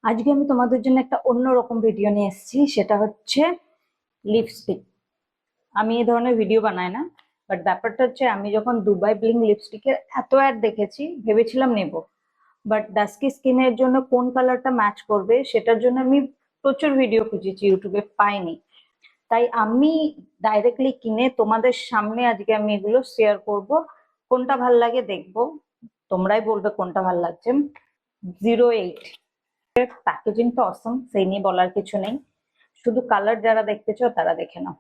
আজকে আমি তোমাদের জন্য একটা অন্যরকম ভিডিও নিয়ে এসেছি, সেটা হচ্ছে লিপস্টিক। আমি এই ধরনের ভিডিও বানাই না, বাট ব্যাপারটা হচ্ছে আমি যখন দুবাই ব্লিং লিপস্টিকের এত অ্যাড দেখেছি ভেবেছিলাম নেব, বাট ডাস্কি স্কিনের জন্য কোন কালারটা ম্যাচ করবে সেটার জন্য আমি প্রচুর ভিডিও খুঁজেছি, ইউটিউবে পাইনি। তাই আমি ডাইরেক্টলি কিনে তোমাদের সামনে আজকে আমি এগুলো শেয়ার করব। কোনটা ভাল লাগে দেখবো, তোমরাই বলবে কোনটা ভাল লাগছে। 08 প্যাকেজিংটা অসম, সেই নিয়ে বলার কিছু নেই, শুধু কালার যারা দেখতে চাও তারা দেখে নাও।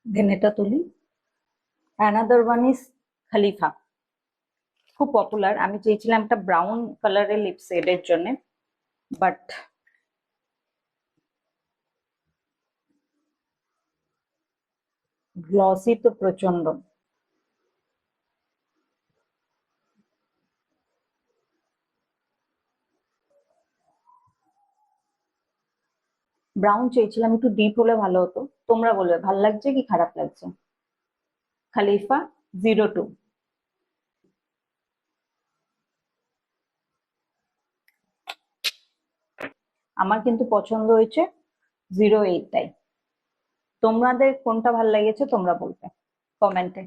দেন এটা তুলি। অ্যানাদার ওয়ান ইজ খালিফা, খুব পপুলার। আমি চেয়েছিলাম একটা ব্রাউন কালারের লিপ শেডের জন্য, বাট গ্লসি তো প্রচন্ড। ব্রাউন চেয়েছিলাম, একটু ডিপ হলে ভালো হতো। তোমরা বলবে ভাল লাগছে কি খারাপ লাগছে। খালিফা 02। আমার কিন্তু পছন্দ হয়েছে 08টাই। তোমাদের কোনটা ভাল লেগেছে তোমরা বলবে কমেন্টে।